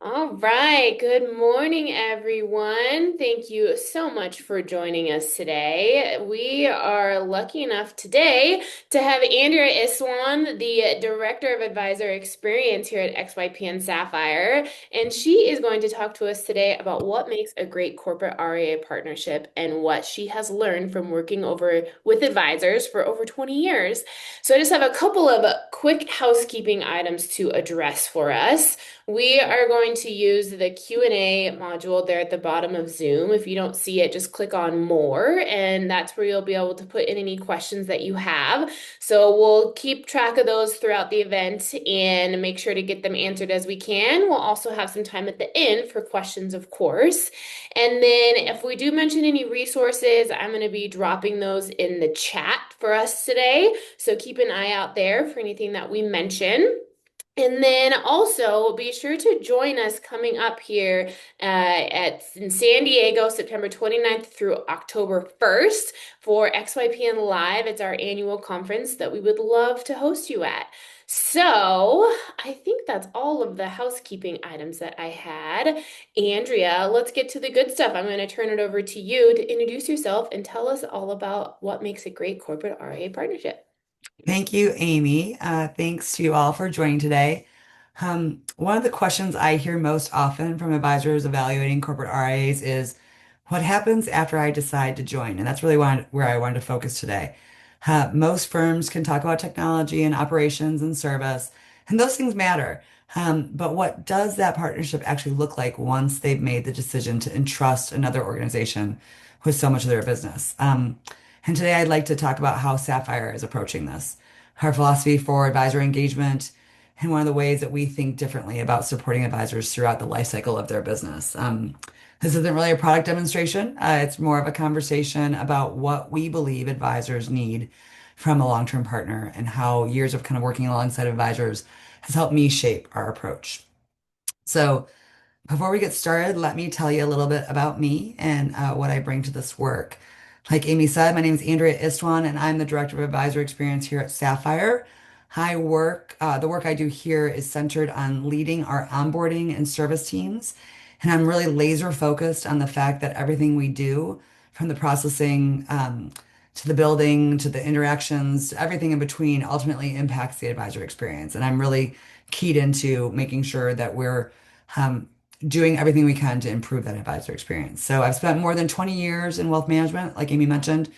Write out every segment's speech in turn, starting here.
All right. Good morning, everyone. Thank you so much for joining us today. We are lucky enough today to have Andrea Istwan, the Director of Advisor Experience here at XYPN Sapphire, and she is going to talk to us today about what makes a great corporate RIA partnership and what she has learned from working over with advisors for over 20 years. So I just have a couple of quick housekeeping items to address for us. We are going to use the Q&A module there at the bottom of Zoom. If you don't see it, just click on more, and that's where you'll be able to put in any questions that you have. So we'll keep track of those throughout the event and make sure to get them answered as we can. We'll also have some time at the end for questions, of course. And then if we do mention any resources, I'm going to be dropping those in the chat for us today. So keep an eye out there for anything that we mention. And then also be sure to join us coming up here in San Diego, September 29th through October 1st for XYPN Live. It's our annual conference that we would love to host you at. So I think that's all of the housekeeping items that I had. Andrea, let's get to the good stuff. I'm going to turn it over to you to introduce yourself and tell us all about what makes a great corporate RIA partnership. Thank you, Amy. Thanks to you all for joining today. One of the questions I hear most often from advisors evaluating corporate RIAs is what happens after I decide to join? And that's really where I wanted to focus today. Most firms can talk about technology and operations and service, and those things matter. But what does that partnership actually look like once they've made the decision to entrust another organization with so much of their business? And today I'd like to talk about how Sapphire is approaching this, our philosophy for advisor engagement, and one of the ways that we think differently about supporting advisors throughout the life cycle of their business. This isn't really a product demonstration. It's more of a conversation about what we believe advisors need from a long-term partner and how years of kind of working alongside advisors has helped me shape our approach. So before we get started, let me tell you a little bit about me and what I bring to this work. Like Amy said, my name is Andrea Istwan, and I'm the Director of Advisor Experience here at Sapphire. The work I do here is centered on leading our onboarding and service teams. And I'm really laser focused on the fact that everything we do, from the processing to the building to the interactions, to everything in between, ultimately impacts the advisor experience. And I'm really keyed into making sure that we're um, doing everything we can to improve that advisor experience. So I've spent more than 20 years in wealth management, like Amy mentioned,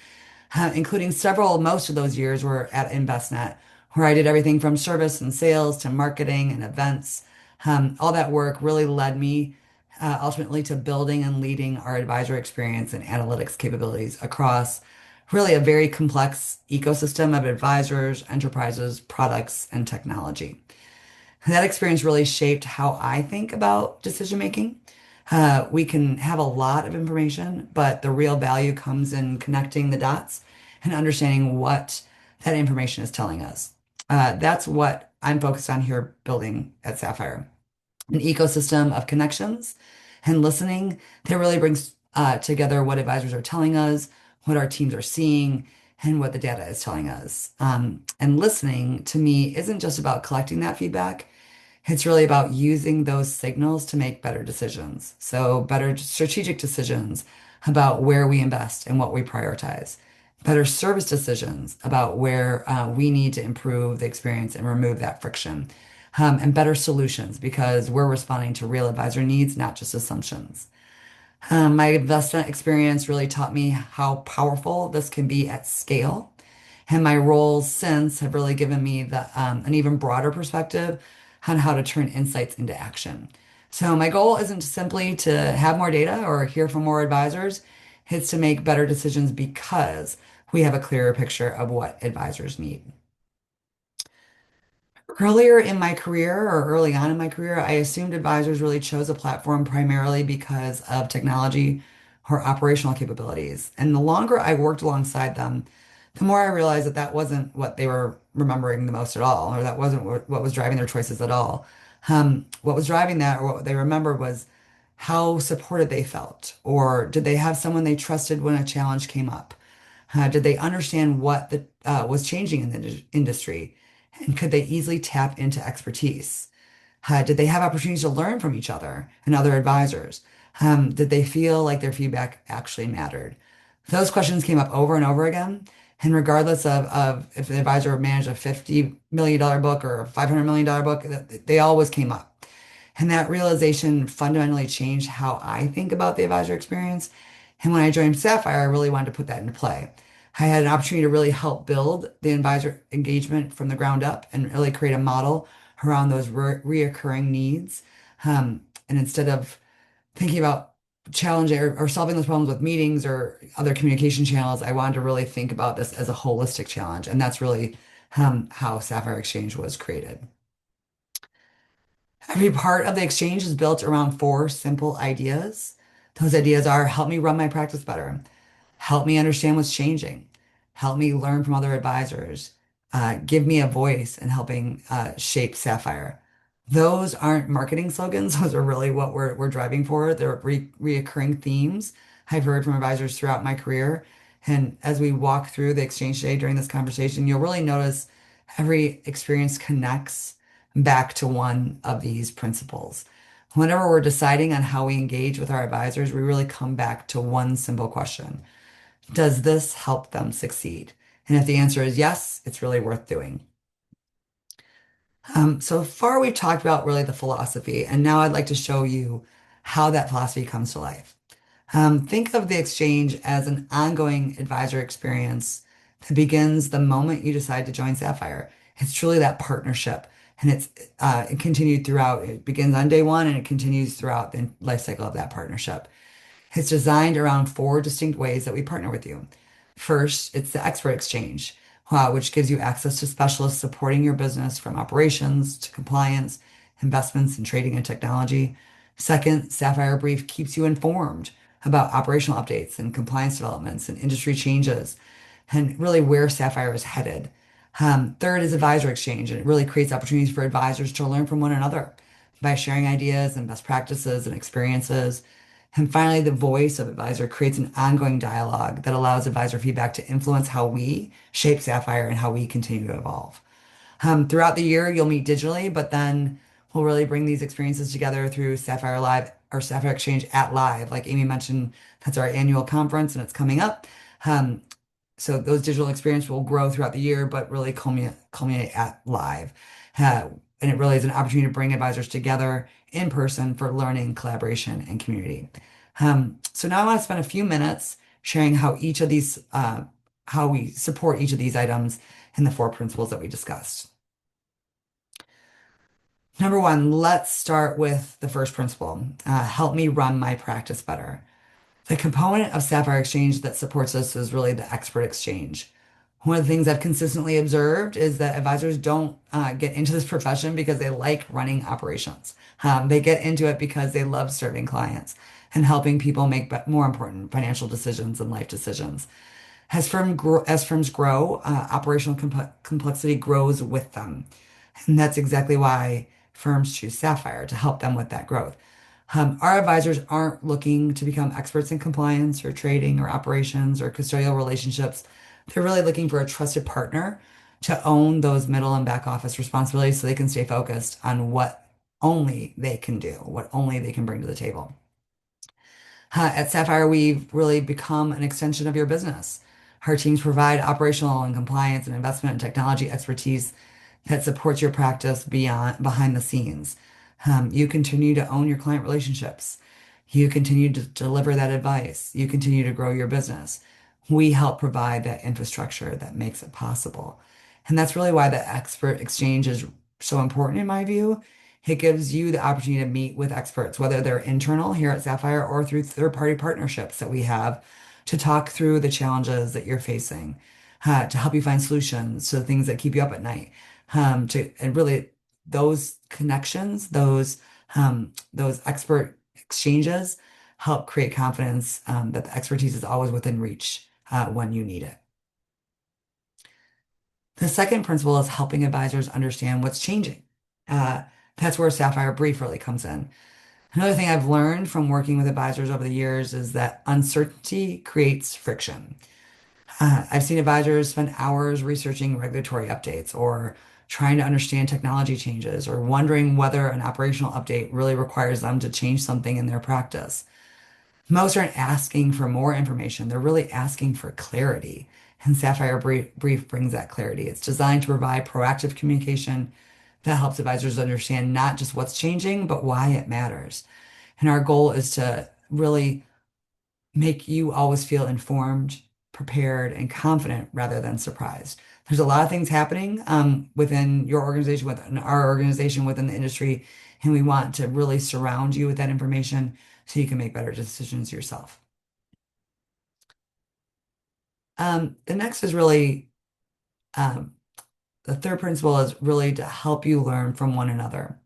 including most of those years were at Envestnet, where I did everything from service and sales to marketing and events. All that work really led me ultimately to building and leading our advisor experience and analytics capabilities across really a very complex ecosystem of advisors, enterprises, products, and technology. That experience really shaped how I think about decision making. We can have a lot of information, but the real value comes in connecting the dots and understanding what that information is telling us. That's what I'm focused on here building at Sapphire, an ecosystem of connections and listening that really brings together what advisors are telling us, what our teams are seeing, and what the data is telling us. And listening to me isn't just about collecting that feedback. It's really about using those signals to make better decisions. So, better strategic decisions about where we invest and what we prioritize. Better service decisions about where we need to improve the experience and remove that friction. And better solutions because we're responding to real advisor needs, not just assumptions. My investment experience really taught me how powerful this can be at scale. And my roles since have really given me an even broader perspective on how to turn insights into action. So my goal isn't simply to have more data or hear from more advisors. It's to make better decisions because we have a clearer picture of what advisors need. Earlier in my career or early on in my career, I assumed advisors really chose a platform primarily because of technology or operational capabilities. And the longer I worked alongside them, the more I realized that that wasn't what they were remembering the most at all, or that wasn't what was driving their choices at all. What was driving that, or what they remembered, was how supported they felt, or did they have someone they trusted when a challenge came up? Did they understand what was changing in the industry? And could they easily tap into expertise? Did they have opportunities to learn from each other and other advisors? Did they feel like their feedback actually mattered? Those questions came up over and over again. And regardless of if the advisor managed a $50 million book or a $500 million book, they always came up. And that realization fundamentally changed how I think about the advisor experience. And when I joined Sapphire, I really wanted to put that into play. I had an opportunity to really help build the advisor engagement from the ground up and really create a model around those reoccurring needs. And instead of thinking about challenging or solving those problems with meetings or other communication channels, I wanted to really think about this as a holistic challenge. And that's really how Sapphire Exchange was created. Every part of the exchange is built around four simple ideas. Those ideas are help me run my practice better, help me understand what's changing, help me learn from other advisors, give me a voice in helping shape Sapphire. Those aren't marketing slogans. Those are really what we're driving for. They're reoccurring themes I've heard from advisors throughout my career. And as we walk through the exchange today during this conversation, you'll really notice every experience connects back to one of these principles. Whenever we're deciding on how we engage with our advisors, we really come back to one simple question. Does this help them succeed? And if the answer is yes, it's really worth doing. So far, we've talked about really the philosophy, and now I'd like to show you how that philosophy comes to life. Think of the exchange as an ongoing advisor experience that begins the moment you decide to join Sapphire. It's truly that partnership, and it continued throughout. It begins on day one, and it continues throughout the life cycle of that partnership. It's designed around four distinct ways that we partner with you. First, it's the expert exchange, which gives you access to specialists supporting your business from operations to compliance, investments, and trading and technology. Second, Sapphire Brief keeps you informed about operational updates and compliance developments and industry changes and really where Sapphire is headed. Third is advisor exchange, and it really creates opportunities for advisors to learn from one another by sharing ideas and best practices and experiences. And finally, the voice of advisor creates an ongoing dialogue that allows advisor feedback to influence how we shape Sapphire and how we continue to evolve. Throughout the year, you'll meet digitally, but then we'll really bring these experiences together through Sapphire Live or Sapphire Exchange at Live. Like Amy mentioned, that's our annual conference and it's coming up. Um, so those digital experiences will grow throughout the year, but really culminate at Live. And it really is an opportunity to bring advisors together in person for learning, collaboration, and community. So now I want to spend a few minutes sharing how we support each of these items in the four principles that we discussed. Number one, let's start with the first principle. Help me run my practice better. The component of Sapphire Exchange that supports us is really the expert exchange. One of the things I've consistently observed is that advisors don't get into this profession because they like running operations. They get into it because they love serving clients and helping people make more important financial decisions and life decisions. As firms grow, operational complexity grows with them. And that's exactly why firms choose Sapphire to help them with that growth. Our advisors aren't looking to become experts in compliance or trading or operations or custodial relationships. They're really looking for a trusted partner to own those middle and back office responsibilities so they can stay focused on what only they can do, what only they can bring to the table. At Sapphire, we've really become an extension of your business. Our teams provide operational and compliance and investment and technology expertise that supports your practice behind the scenes. You continue to own your client relationships. You continue to deliver that advice. You continue to grow your business. We help provide that infrastructure that makes it possible. And that's really why the expert exchange is so important in my view. It gives you the opportunity to meet with experts, whether they're internal here at Sapphire or through third-party partnerships that we have to talk through the challenges that you're facing, to help you find solutions to the things that keep you up at night. And really those connections, those expert exchanges help create confidence that the expertise is always within reach when you need it. The second principle is helping advisors understand what's changing. That's where Sapphire Brief really comes in. Another thing I've learned from working with advisors over the years is that uncertainty creates friction. I've seen advisors spend hours researching regulatory updates or trying to understand technology changes, or wondering whether an operational update really requires them to change something in their practice. Most aren't asking for more information, they're really asking for clarity. And Sapphire Brief brings that clarity. It's designed to provide proactive communication that helps advisors understand not just what's changing, but why it matters. And our goal is to really make you always feel informed, prepared, and confident rather than surprised. There's a lot of things happening within your organization, within our organization, within the industry, and we want to really surround you with that information so you can make better decisions yourself. The next is really um, the third principle is really to help you learn from one another.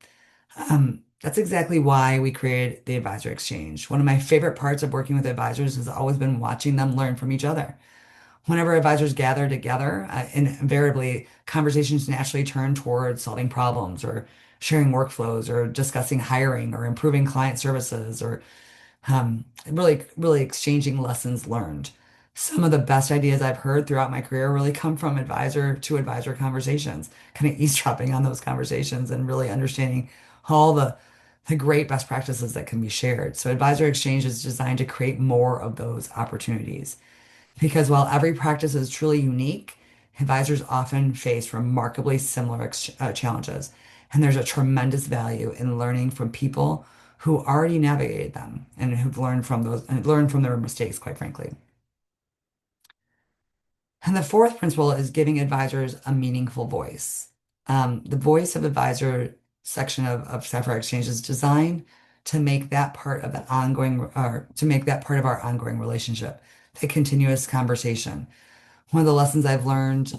That's exactly why we created the Advisor Exchange. One of my favorite parts of working with advisors has always been watching them learn from each other. Whenever advisors gather together, invariably conversations naturally turn towards solving problems or sharing workflows or discussing hiring or improving client services or really exchanging lessons learned. Some of the best ideas I've heard throughout my career really come from advisor to advisor conversations, kind of eavesdropping on those conversations and really understanding all the great best practices that can be shared. So Advisor Exchange is designed to create more of those opportunities. Because while every practice is truly unique, advisors often face remarkably similar challenges. And there's a tremendous value in learning from people who already navigated them and who've learned from those and learned from their mistakes, quite frankly. And the fourth principle is giving advisors a meaningful voice. The voice of advisor section of Sapphire Exchange is designed to make that part of the ongoing, or to make that part of our ongoing relationship, a continuous conversation. One of the lessons I've learned,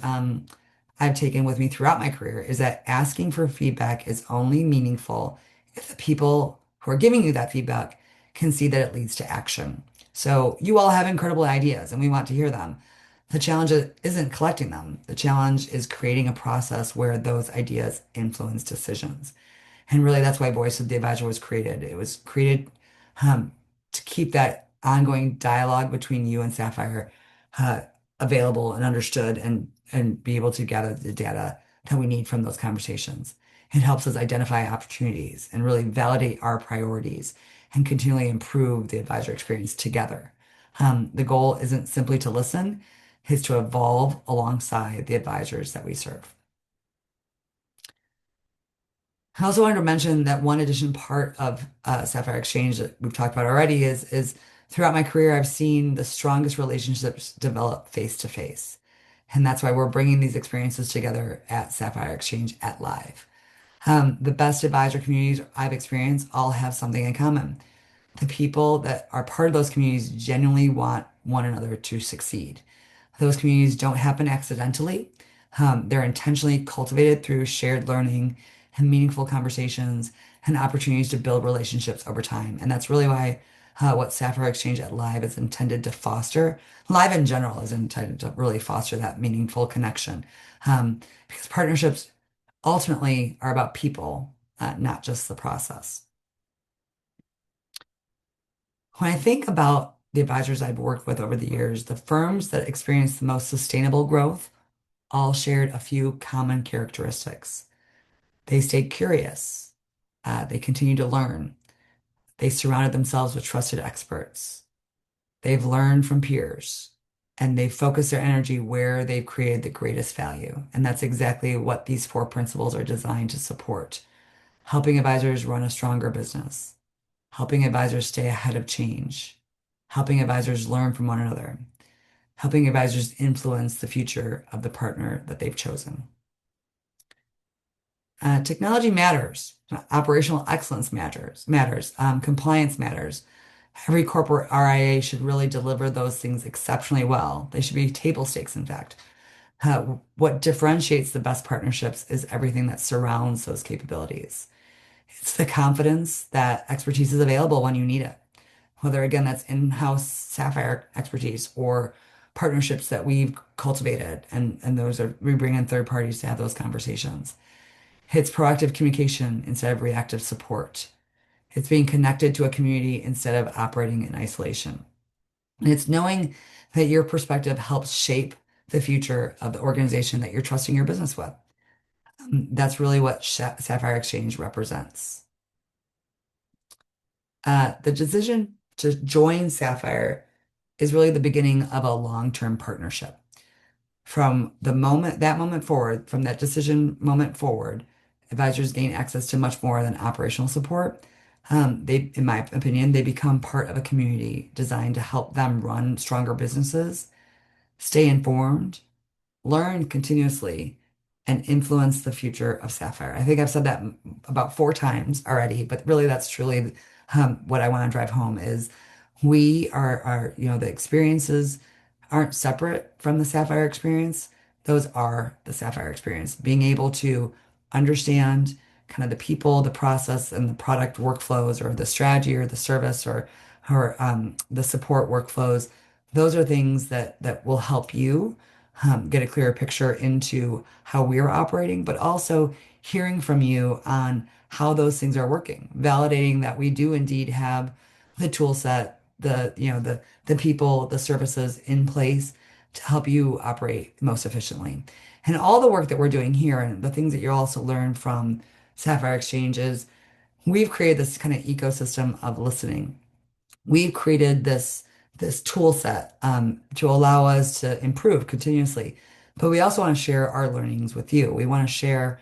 I've taken with me throughout my career is that asking for feedback is only meaningful if the people who are giving you that feedback can see that it leads to action. So you all have incredible ideas and we want to hear them. The challenge isn't collecting them. The challenge is creating a process where those ideas influence decisions. And really, that's why Voice of the Advisor was created. It was created to keep that ongoing dialogue between you and Sapphire uh, available and understood and be able to gather the data that we need from those conversations. It helps us identify opportunities and really validate our priorities and continually improve the advisor experience together. The goal isn't simply to listen, it's to evolve alongside the advisors that we serve. I also wanted to mention that one addition part of Sapphire Exchange that we've talked about already is throughout my career, I've seen the strongest relationships develop face to face. And that's why we're bringing these experiences together at Sapphire Exchange at Live. The best advisor communities I've experienced all have something in common. The people that are part of those communities genuinely want one another to succeed. Those communities don't happen accidentally. They're intentionally cultivated through shared learning and meaningful conversations and opportunities to build relationships over time. And that's really why what Sapphire Exchange at Live is intended to foster. Live in general is intended to really foster that meaningful connection. Because partnerships ultimately are about people, not just the process. When I think about the advisors I've worked with over the years, the firms that experienced the most sustainable growth all shared a few common characteristics. They stayed curious. They continued to learn. They surrounded themselves with trusted experts. They've learned from peers and they focus their energy where they've created the greatest value. And that's exactly what these four principles are designed to support. Helping advisors run a stronger business, helping advisors stay ahead of change, helping advisors learn from one another, helping advisors influence the future of the partner that they've chosen. Technology matters. Operational excellence matters. Compliance matters. Every corporate RIA should really deliver those things exceptionally well. They should be table stakes, in fact. What differentiates the best partnerships is everything that surrounds those capabilities. It's the confidence that expertise is available when you need it. Whether again, that's in-house Sapphire expertise or partnerships that we've cultivated, and those are we bring in third parties to have those conversations. It's proactive communication instead of reactive support. It's being connected to a community instead of operating in isolation. And it's knowing that your perspective helps shape the future of the organization that you're trusting your business with. That's really what Sapphire Exchange represents. The decision to join Sapphire is really the beginning of a long-term partnership. From that moment forward, from that decision moment forward, advisors gain access to much more than operational support. In my opinion, they become part of a community designed to help them run stronger businesses, stay informed, learn continuously, and influence the future of Sapphire. I think I've said that about 4 times already, but really that's truly what I want to drive home is the experiences aren't separate from the Sapphire experience. Those are the Sapphire experience. Being able to understand kind of the people, the process, and the product workflows, or the strategy, or the service, or the support workflows. Those are things that will help you get a clearer picture into how we're operating, but also hearing from you on how those things are working, validating that we do indeed have the tool set, the people, the services in place to help you operate most efficiently. And all the work that we're doing here and the things that you also learn from Sapphire Exchange is we've created this kind of ecosystem of listening. We've created this tool set to allow us to improve continuously. But we also want to share our learnings with you. We want to share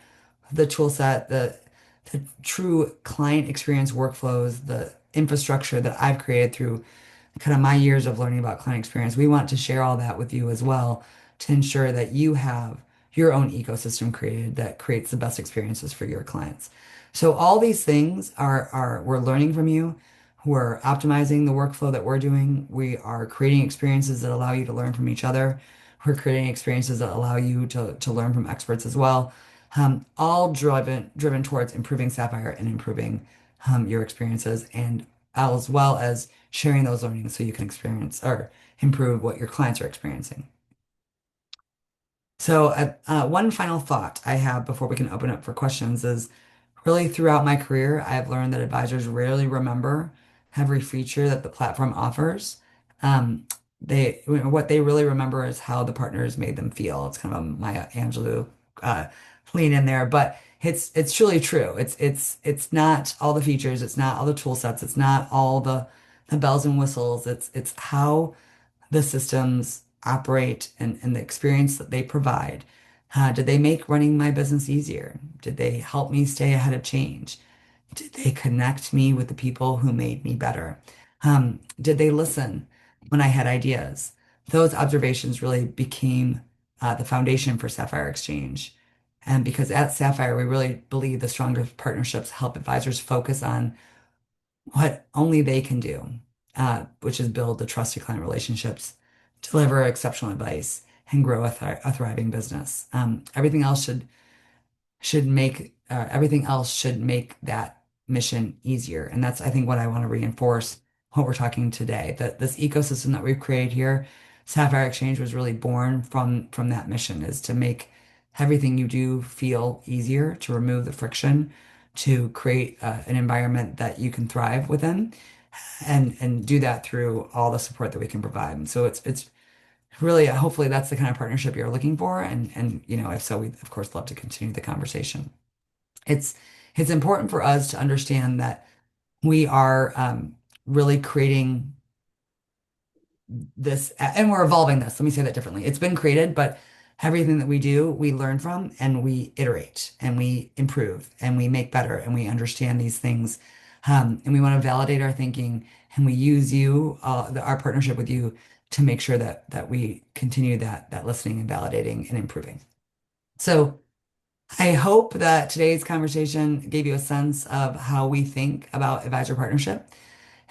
the tool set, the true client experience workflows, the infrastructure that I've created through kind of my years of learning about client experience. We want to share all that with you as well to ensure that you have your own ecosystem created that creates the best experiences for your clients. So all these things are we're learning from you. We're optimizing the workflow that we're doing. We are creating experiences that allow you to learn from each other. We're creating experiences that allow you to learn from experts as well. All driven towards improving Sapphire and improving your experiences, and as well as sharing those learnings so you can experience or improve what your clients are experiencing. So, one final thought I have before we can open up for questions is really throughout my career, I've learned that advisors rarely remember every feature that the platform offers. Um, what they really remember is how the partners made them feel. It's kind of a Maya Angelou uh, lean in there, but it's truly true. It's not all the features, it's not all the tool sets, it's not all the bells and whistles. It's how the systems operate and the experience that they provide. Did they make running my business easier? Did they help me stay ahead of change? Did they connect me with the people who made me better? Did they listen when I had ideas? Those observations really became the foundation for Sapphire Exchange. And because at Sapphire, we really believe the stronger partnerships help advisors focus on what only they can do, which is build the trusted client relationships, deliver exceptional advice, and grow a thriving business. Everything else should make that mission easier. And that's, I think, what I want to reinforce what we're talking today. That this ecosystem that we've created here, Sapphire Exchange was really born from that mission, is to make everything you do feel easier, to remove the friction, to create an environment that you can thrive within, and do that through all the support that we can provide. And so it's really hopefully that's the kind of partnership you're looking for. And if so, we of course love to continue the conversation. It's it's important for us to understand that we are really creating this, and we're evolving this. Let me say that differently. It's been created, but everything that we do, we learn from and we iterate and we improve and we make better and we understand these things. And we want to validate our thinking, and we use our partnership with you to make sure that we continue that listening and validating and improving. So I hope that today's conversation gave you a sense of how we think about advisor partnership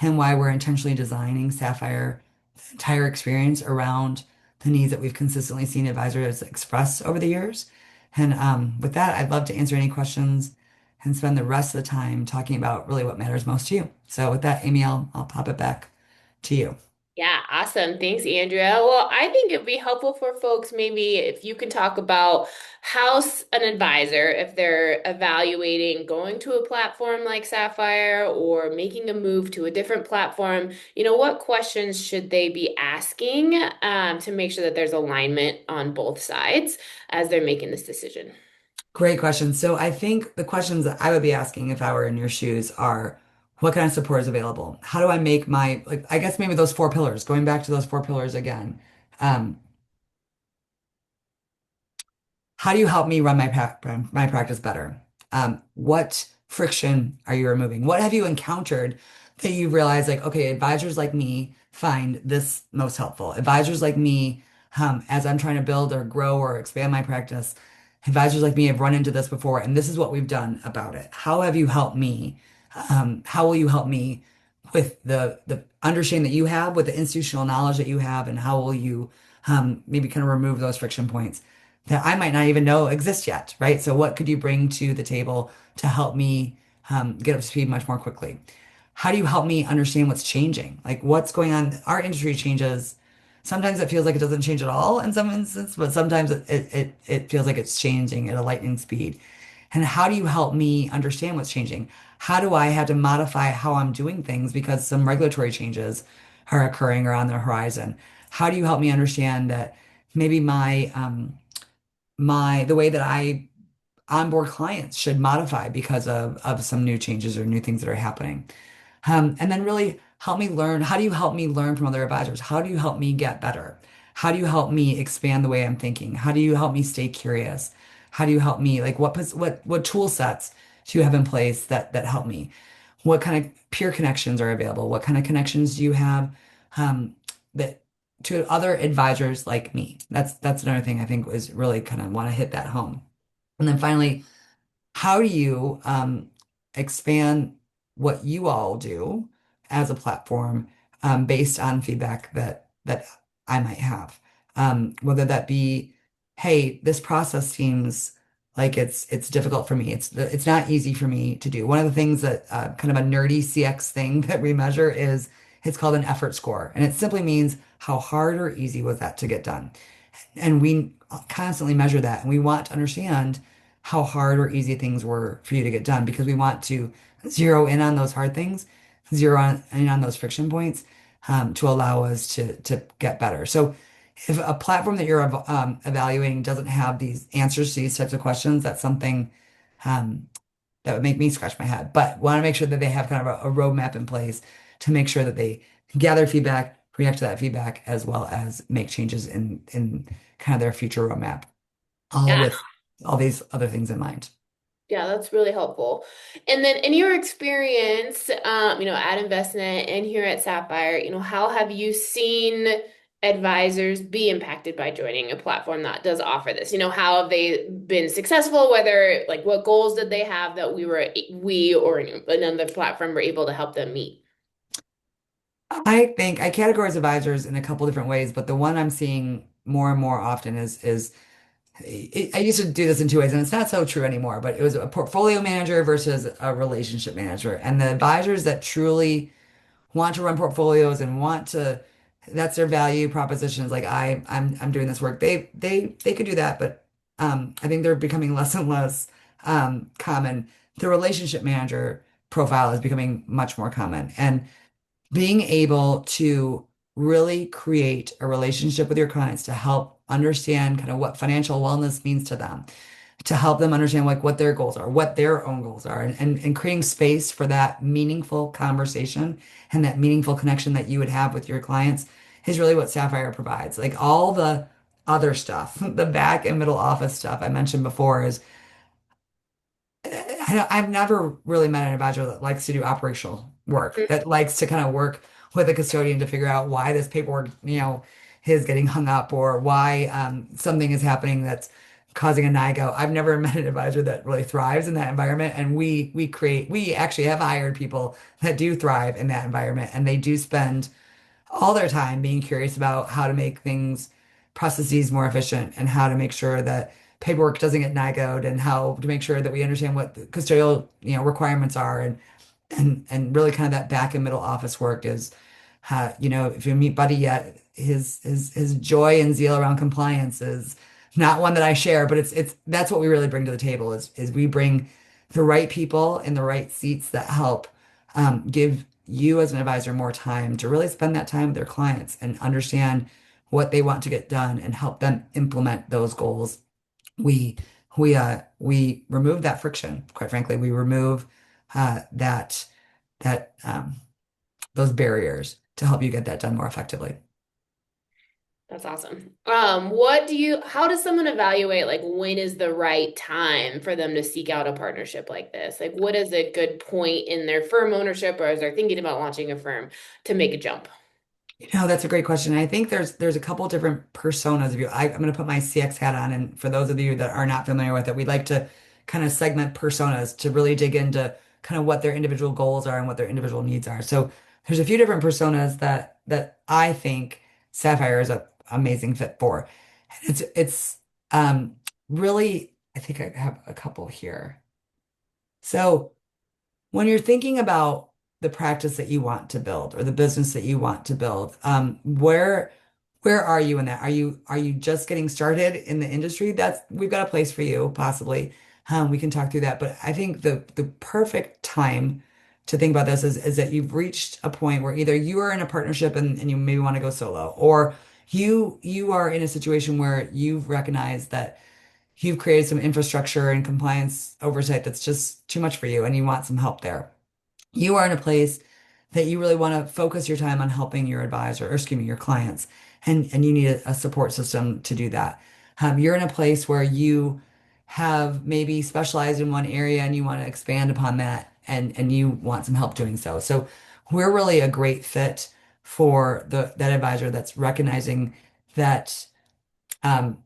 and why we're intentionally designing Sapphire, the entire experience around the needs that we've consistently seen advisors express over the years. And with that, I'd love to answer any questions and spend the rest of the time talking about really what matters most to you. So with that, Amy, I'll pop it back to you. Yeah, awesome. Thanks, Andrea. Well, I think it'd be helpful for folks maybe if you can talk about how an advisor, if they're evaluating going to a platform like Sapphire or making a move to a different platform, what questions should they be asking to make sure that there's alignment on both sides as they're making this decision? Great question. So I think the questions that I would be asking if I were in your shoes are, what kind of support is available? How do I make my, like, I guess maybe those four pillars, going back to those four pillars again. Um, How do you help me run my practice better? What friction are you removing? What have you encountered that you realize like, okay, advisors like me find this most helpful. Advisors like me, as I'm trying to build or grow or expand my practice, advisors like me have run into this before, and this is what we've done about it. How have you helped me? How will you help me with the understanding that you have, with the institutional knowledge that you have, and how will you maybe kind of remove those friction points that I might not even know exist yet, right? So what could you bring to the table to help me get up to speed much more quickly? How do you help me understand what's changing? Like what's going on? Our industry changes. Sometimes it feels like it doesn't change at all in some instances, but sometimes it feels like it's changing at a lightning speed. And how do you help me understand what's changing? How do I have to modify how I'm doing things because some regulatory changes are occurring or on the horizon? How do you help me understand that maybe the way that I onboard clients should modify because of some new changes or new things that are happening. And then really help me learn. How do you help me learn from other advisors? How do you help me get better? How do you help me expand the way I'm thinking? How do you help me stay curious? How do you help me like what tool sets do you have in place that help me? What kind of peer connections are available? What kind of connections do you have that to other advisors like me? That's another thing I think is really kind of want to hit that home. And then finally, how do you expand what you all do as a platform based on feedback that I might have? Whether that be, hey, this process seems like it's difficult for me. It's not easy for me to do. One of the things that kind of a nerdy CX thing that we measure is it's called an effort score, and it simply means how hard or easy was that to get done. And we constantly measure that. And we want to understand how hard or easy things were for you to get done because we want to zero in on those hard things, in on those friction points to allow us to get better. So if a platform that you're evaluating doesn't have these answers to these types of questions, that's something um, that would make me scratch my head. But want to make sure that they have kind of a roadmap in place to make sure that they gather feedback, react to that feedback, as well as make changes in kind of their future roadmap, all Yeah. with all these other things in mind. Yeah, that's really helpful. And then in your experience, at Investment and here at Sapphire, how have you seen advisors be impacted by joining a platform that does offer this? How have they been successful? Whether like what goals did they have that we or another platform were able to help them meet? I think I categorize advisors in a couple different ways, but the one I'm seeing more and more often is I used to do this in two ways, and it's not so true anymore, but it was a portfolio manager versus a relationship manager. And the advisors that truly want to run portfolios and want to, that's their value proposition is like I'm doing this work. They could do that, but I think they're becoming less and less common. The relationship manager profile is becoming much more common. And being able to really create a relationship with your clients to help understand kind of what financial wellness means to them, to help them understand like what their goals are, what their own goals are, and creating space for that meaningful conversation and that meaningful connection that you would have with your clients is really what Sapphire provides. Like all the other stuff, the back and middle office stuff I mentioned before is I've never really met an advisor that likes to do operational work, that likes to kind of work with a custodian to figure out why this paperwork, is getting hung up or why something is happening that's causing a NIGO. I've never met an advisor that really thrives in that environment. And we actually have hired people that do thrive in that environment and they do spend all their time being curious about how to make things processes more efficient and how to make sure that paperwork doesn't get NIGO'd and how to make sure that we understand what the custodial, requirements are and really kind of that back and middle office work is if you meet Buddy yet, his joy and zeal around compliance is not one that I share, but it's that's what we really bring to the table is we bring the right people in the right seats that help give you as an advisor more time to really spend that time with their clients and understand what they want to get done and help them implement those goals. We we remove that friction. Quite frankly, we remove that that those barriers to help you get that done more effectively. That's awesome. How does someone evaluate like when is the right time for them to seek out a partnership like this? Like what is a good point in their firm ownership or as they're thinking about launching a firm to make a jump? That's a great question. And I think there's a couple different personas of you. I'm going to put my CX hat on, and for those of you that are not familiar with it, we'd like to kind of segment personas to really dig into kind of what their individual goals are and what their individual needs are. So there's a few different personas that I think Sapphire is a amazing fit for. It's um really I think I have a couple here. So when you're thinking about the practice that you want to build or the business that you want to build, where are you in that? Are you just getting started in the industry? That's we've got a place for you, possibly. We can talk through that. But I think the perfect time to think about this is that you've reached a point where either you are in a partnership and you maybe want to go solo, or you are in a situation where you've recognized that you've created some infrastructure and compliance oversight that's just too much for you and you want some help there. You are in a place that you really want to focus your time on helping your advisor, or excuse me, your clients, and you need a support system to do that. You're in a place where you have maybe specialized in one area and you want to expand upon that and you want some help doing so. So we're really a great fit for that advisor that's recognizing that and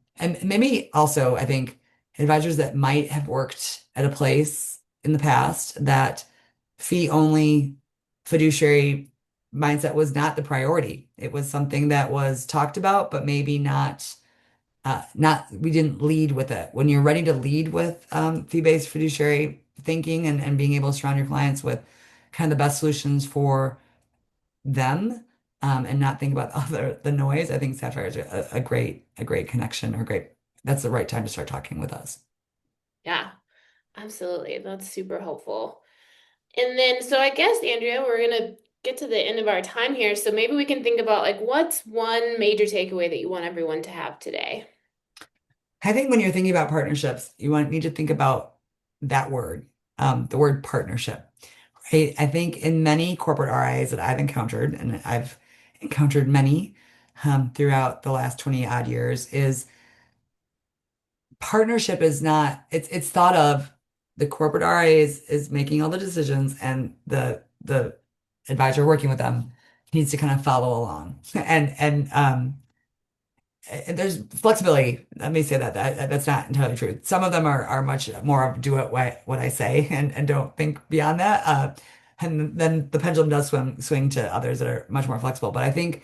maybe also, I think advisors that might have worked at a place in the past that fee only fiduciary mindset was not the priority. It was something that was talked about, but maybe not, we didn't lead with it. When you're ready to lead with fee-based fiduciary thinking and being able to surround your clients with kind of the best solutions for them and not think about the noise. I think Sapphire is a great connection or great. That's the right time to start talking with us. Yeah, absolutely. That's super helpful. And then, so I guess, Andrea, we're gonna get to the end of our time here. So maybe we can think about like what's one major takeaway that you want everyone to have today? I think when you're thinking about partnerships, need to think about that word, the word partnership. Right? I think in many corporate RIAs that I've encountered, and I've encountered many throughout the last 20 odd years, is partnership is not it's thought of the corporate RA is making all the decisions and the advisor working with them needs to kind of follow along and there's flexibility. Let me say that's not entirely true. Some of them are much more of do it what I say and don't think beyond that. And then the pendulum does swing to others that are much more flexible. But I think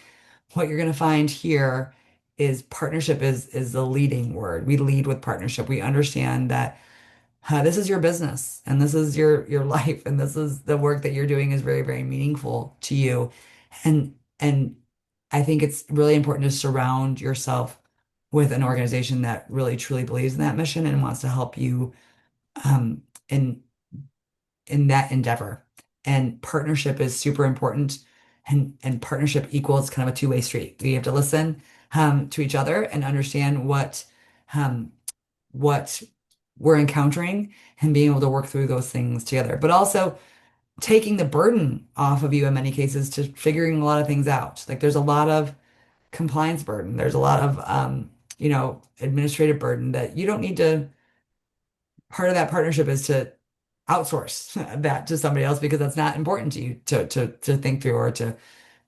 what you're going to find here is partnership is the leading word. We lead with partnership. We understand that this is your business and this is your life and this is the work that you're doing is very, very meaningful to you. And I think it's really important to surround yourself with an organization that really truly believes in that mission and wants to help you um, in in that endeavor. And partnership is super important. And partnership equals kind of a two-way street. We have to listen to each other and understand um, what we're encountering and being able to work through those things together. But also taking the burden off of you in many cases to figuring a lot of things out. Like there's a lot of compliance burden. There's a lot of administrative burden that you don't need to. Part of that partnership is to outsource that to somebody else because that's not important to you to think through or to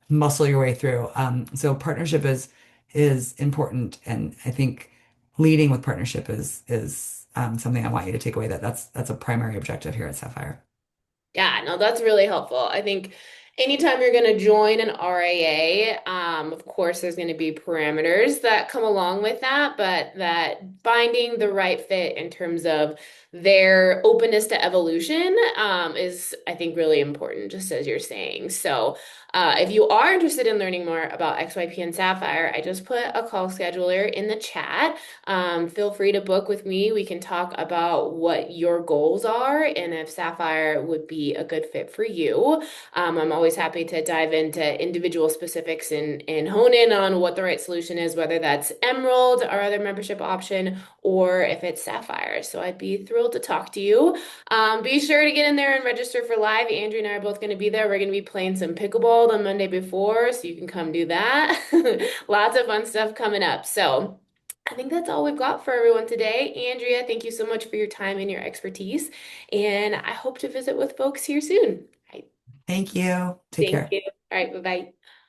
muscle your way through. So partnership is important, and I think leading with partnership is something I want you to take away. That's a primary objective here at Sapphire. Yeah, no, that's really helpful. I think anytime you're going to join an RIA, of course, there's going to be parameters that come along with that, but that finding the right fit in terms of their openness to evolution, is, I think, really important, just as you're saying. So, if you are interested in learning more about XYPN Sapphire, I just put a call scheduler in the chat. Feel free to book with me. We can talk about what your goals are and if Sapphire would be a good fit for you. I'm always always happy to dive into individual specifics and hone in on what the right solution is, whether that's Emerald, our other membership option, or if it's Sapphire. So I'd be thrilled to talk to you. Be sure to get in there and register for live. Andrew and I are both going to be there. We're going to be playing some pickleball the Monday before, so you can come do that. Lots of fun stuff coming up. So I think that's all we've got for everyone today. Andrea, thank you so much for your time and your expertise. And I hope to visit with folks here soon. All right. Thank you. Take Thank care. you. All right. Bye-bye.